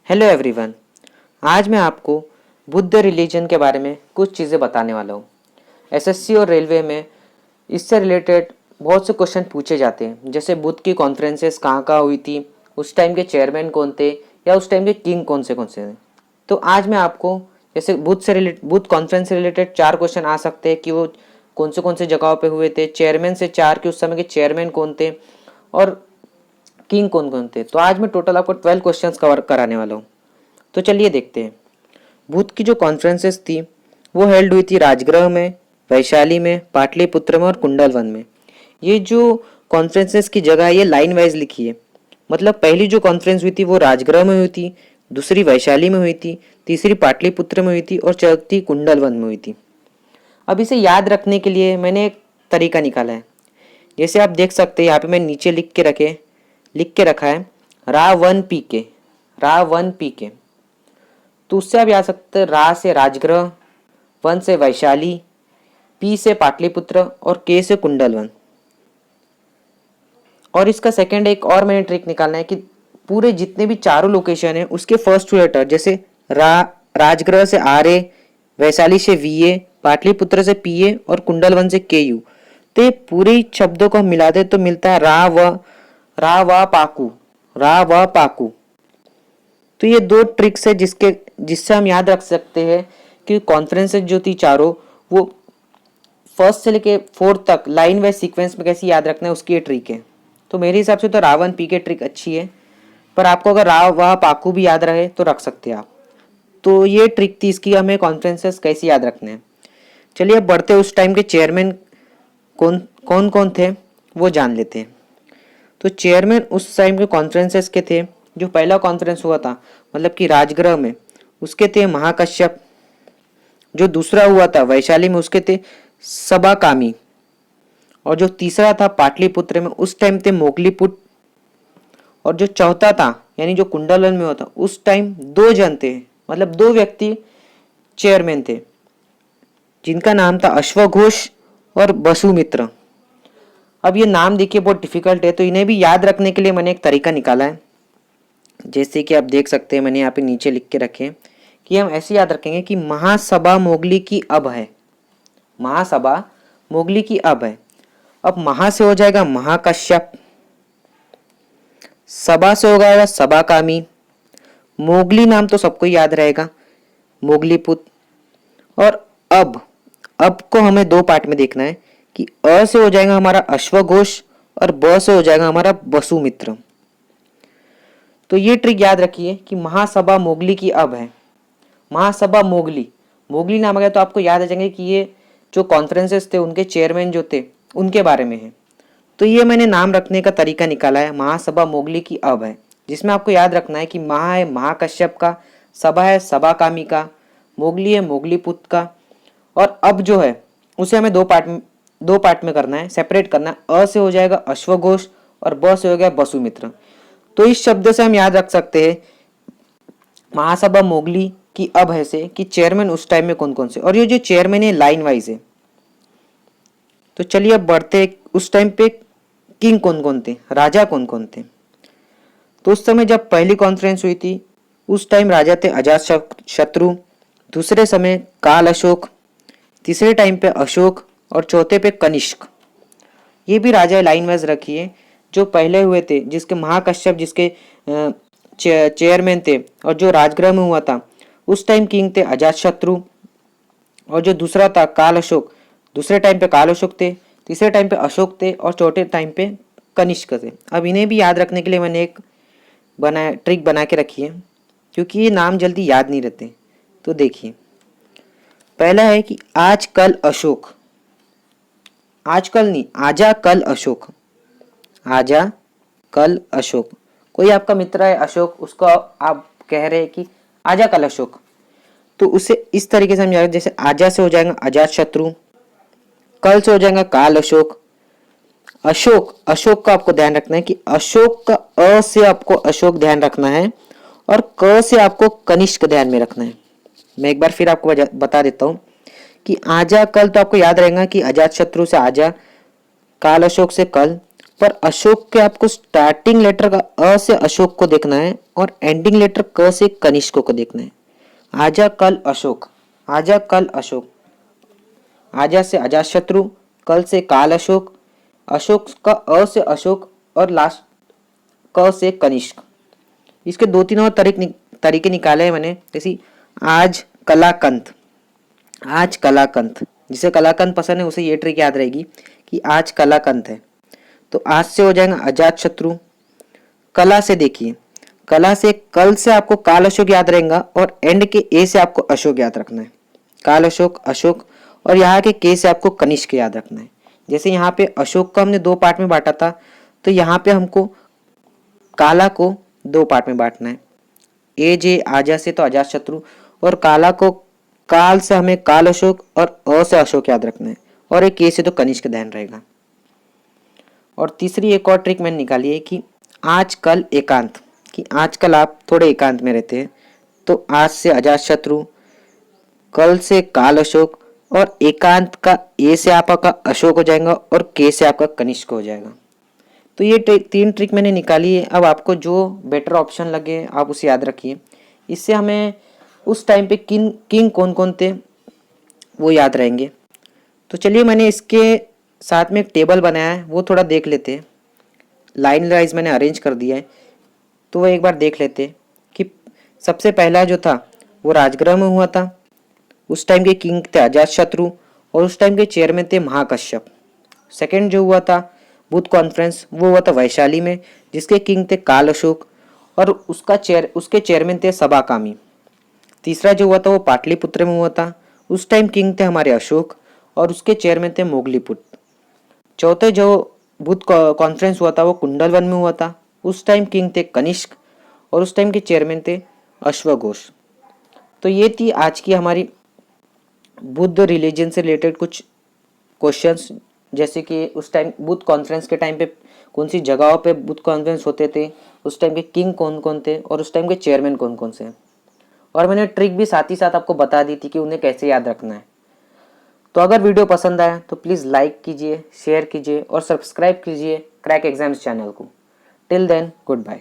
Hello everyone. आज मैं आपको बुद्ध रिलीजन के बारे में कुछ चीज़ें बताने वाला हूँ। एसएससी और रेलवे में इससे रिलेटेड बहुत से क्वेश्चन पूछे जाते हैं, जैसे बुद्ध की कॉन्फ्रेंसेस कहाँ कहाँ हुई थी, उस टाइम के चेयरमैन कौन थे या उस टाइम के किंग कौन से थे। तो आज मैं आपको जैसे बुद्ध कॉन्फ्रेंस से रिलेटेड 4 क्वेश्चन आ सकते हैं कि वो कौन से जगहों पे हुए थे, चेयरमैन से 4 कि उस समय के चेयरमैन कौन थे और किंग कौन कौन थे। तो आज मैं टोटल आपको 12 क्वेश्चंस कवर कराने वाला हूँ। तो चलिए देखते हैं। बुद्ध की जो कॉन्फ्रेंसेस थी वो हेल्ड हुई थी राजगृह में, वैशाली में, पाटलिपुत्र में और कुंडलवन में। ये जो कॉन्फ्रेंसेस की जगह है ये लाइन वाइज लिखी है। मतलब पहली जो कॉन्फ्रेंस हुई थी वो राजगृह में हुई थी, दूसरी वैशाली में हुई थी, तीसरी पाटलिपुत्र में हुई थी और चौथी कुंडलवन में हुई थी। अब इसे याद रखने के लिए मैंने एक तरीका निकाला है। जैसे आप देख सकते हैं यहाँ पे मैं नीचे लिख के रखा है रा वन पी के। तो उससे आप याद सकते हैं रा से राजगृह, वन से वैशाली, पी से पाटलिपुत्र और के से कुंडलवन। और इसका सेकंड एक और मैंने ट्रिक निकालना है कि पूरे जितने भी चारों लोकेशन है उसके फर्स्ट टू लेटर, जैसे राजगृह से आर ए, वैशाली से वी ए, पाटलिपुत्र से पी ए और कुंडलवन से के यू। तो ये पूरे शब्दों को हम मिला दे तो मिलता है रा व पाकू। तो ये दो ट्रिक्स है जिससे हम याद रख सकते हैं कि कॉन्फ्रेंसेस जो थी चारों वो फर्स्ट से लेके फोर्थ तक लाइन वाइज सीक्वेंस में कैसे याद रखना है, उसकी ये ट्रिक है। तो मेरे हिसाब से तो रावण पी के ट्रिक अच्छी है, पर आपको अगर राव वाह पाकू भी याद रहे तो रख सकते हैं आप। तो ये ट्रिक थी इसकी, हमें कॉन्फ्रेंसेस कैसे याद रखने हैं। चलिए अब बढ़ते उस टाइम के चेयरमैन कौन कौन थे वो जान लेते हैं। तो चेयरमैन उस टाइम के कॉन्फ्रेंसेस के थे, जो पहला कॉन्फ्रेंस हुआ था मतलब कि राजगृह में, उसके थे महाकश्यप। जो दूसरा हुआ था वैशाली में, उसके थे सबाकामी। और जो तीसरा था पाटलिपुत्र में, उस टाइम थे मोगलीपुट। और जो चौथा था यानी जो कुंडलन में हुआ था उस टाइम 2 जन थे, मतलब 2 व्यक्ति चेयरमैन थे, जिनका नाम था अश्वघोष और वसुमित्र। अब ये नाम देखिए बहुत डिफिकल्ट है, तो इन्हें भी याद रखने के लिए मैंने एक तरीका निकाला है। जैसे कि आप देख सकते हैं मैंने यहाँ पे नीचे लिख के रखे कि हम ऐसे याद रखेंगे कि महासभा मोगली की अब है। महासभा मोगली की अब है। अब महा से हो जाएगा महाकश्यप, सभा से हो जाएगा सबाकामी, मोगली नाम तो सबको याद रहेगा मोगलीपुत। और अब को हमें 2 पार्ट में देखना है कि अ से हो जाएगा हमारा अश्वघोष और ब से हो जाएगा हमारा वसुमित्र। तो ये ट्रिक याद रखिए कि महासभा मोगली की अब है। महासभा मोगली नाम आ गया तो आपको याद आ जाएंगे कि ये जो कॉन्फ्रेंसेस थे उनके चेयरमैन जो थे उनके बारे में है। तो ये मैंने नाम रखने का तरीका निकाला है, महासभा मोगली की अब है, जिसमें आपको याद रखना है कि महा है महाकश्यप का, सभा है सबाकामी का, मोगली है मोगलीपुत का, और अब जो है उसे हमें 2 पार्ट में करना है, सेपरेट करना है। अ से हो जाएगा अश्वघोष और ब से हो गया वसुमित्र। तो इस शब्द से हम याद रख सकते हैं महासभा मोगली की अब है से कि चेयरमैन उस टाइम में कौन कौन से, और ये जो चेयरमैन है लाइन वाइज है। तो चलिए अब बढ़ते उस टाइम पे किंग कौन कौन थे, राजा कौन कौन थे। तो उस समय जब पहली कॉन्फ्रेंस हुई थी उस टाइम राजा थे अजात शत्रु, दूसरे समय काल अशोक, तीसरे टाइम पे अशोक और चौथे पे कनिष्क। ये भी राजा लाइन वाइज रखिए जो पहले हुए थे, जिसके महाकश्यप जिसके चेयरमैन थे, और जो राजगृह में हुआ था उस टाइम किंग थे अजात शत्रु, और जो दूसरा था काल अशोक, दूसरे टाइम पे काल अशोक थे, तीसरे टाइम पे अशोक थे और चौथे टाइम पे कनिष्क थे। अब इन्हें भी याद रखने के लिए मैंने एक ट्रिक बना के रखी है, क्योंकि ये नाम जल्दी याद नहीं रहते। तो देखिए पहला है कि आज कल अशोक, आजकल नहीं आजा कल अशोक, आजा कल अशोक। कोई आपका मित्र है अशोक, उसको आप कह रहे हैं कि आजा कल अशोक, तो उसे इस तरीके से हम जाएंगे, जैसे आजा से हो जाएगा अजात शत्रु, कल से हो जाएगा काल अशोक, अशोक का आपको ध्यान रखना है कि अशोक का अ से आपको अशोक ध्यान रखना है और क से आपको कनिष्क ध्यान में रखना है। मैं एक बार फिर आपको बता देता हूँ कि आजा कल तो आपको याद रहेगा कि अजात शत्रु से आजा, काल अशोक से कल, पर अशोक के आपको स्टार्टिंग लेटर का अ से अशोक को देखना है और एंडिंग लेटर क से कनिष्क को देखना है। आजा कल अशोक, आजा कल अशोक, आजा से अजातशत्रु, कल से काल अशोक, अशोक का अ से अशोक और लास्ट क से कनिष्क। इसके दो तीन और तरीके निकाले हैं मैंने, जैसे आज कलाकंत, आज कलाकंत, जिसे कलाकंत पसंद है उसे ये ट्रिक याद रहेगी कि आज कलाकंत है। तो आज से हो जाएगा अजात शत्रु। कला से देखिए, कला से कल से आपको काल अशोक याद रहेगा और एंड के ए से आपको अशोक याद रखना है। काल अशोक, अशोक, और यहाँ के के से आपको कनिष्क याद रखना है। जैसे यहाँ पे अशोक को हमने दो पार्ट में बांटा था, तो यहाँ पे हमको काला को दो पार्ट में बांटना है। ए जे आजा से तो अजात शत्रु, और काला को काल से हमें काल अशोक और अ से अशोक याद रखना है, और एक के से तो कनिष्क ध्यान रहेगा। और तीसरी एक और ट्रिक मैंने निकाली है कि आज कल एकांत, कि आजकल आप थोड़े एकांत में रहते हैं, तो आज से अजात शत्रु, कल से काल अशोक, और एकांत का ए से आपका अशोक हो जाएगा और के से आपका कनिष्क हो जाएगा। तो ये तीन ट्रिक मैंने निकाली है। अब आपको जो बेटर ऑप्शन लगे आप उसे याद रखिए। इससे हमें उस टाइम पे किंग कौन कौन थे वो याद रहेंगे। तो चलिए, मैंने इसके साथ में एक टेबल बनाया है, वो थोड़ा देख लेते हैं। लाइन वाइज मैंने अरेंज कर दिया है, तो वो एक बार देख लेते हैं कि सबसे पहला जो था वो राजगृह में हुआ था। उस टाइम के किंग थे अजातशत्रु और उस टाइम के चेयरमैन थे महाकश्यप। सेकंड जो हुआ था बुद्ध कॉन्फ्रेंस, वो हुआ था वैशाली में, जिसके किंग थे काल अशोक और उसके चेयरमैन थे सबाकामी। तीसरा जो हुआ था वो पाटलिपुत्र में हुआ था। उस टाइम किंग थे हमारे अशोक और उसके चेयरमैन थे मोगलीपुत्र। चौथे जो बुद्ध कॉन्फ्रेंस हुआ था वो कुंडलवन में हुआ था। उस टाइम किंग थे कनिष्क और उस टाइम के चेयरमैन थे अश्वघोष। तो ये थी आज की हमारी बुद्ध रिलीजन से रिलेटेड कुछ क्वेश्चंस, जैसे कि उस टाइम बुद्ध कॉन्फ्रेंस के टाइम पे कौन सी जगहों पे बुद्ध कॉन्फ्रेंस होते थे, उस टाइम के किंग कौन कौन थे और उस टाइम के चेयरमैन कौन कौन से हैं। और मैंने ट्रिक भी साथ ही साथ आपको बता दी थी कि उन्हें कैसे याद रखना है। तो अगर वीडियो पसंद आया तो प्लीज़ लाइक कीजिए, शेयर कीजिए और सब्सक्राइब कीजिए क्रैक एग्जाम्स चैनल को। Till then, good bye.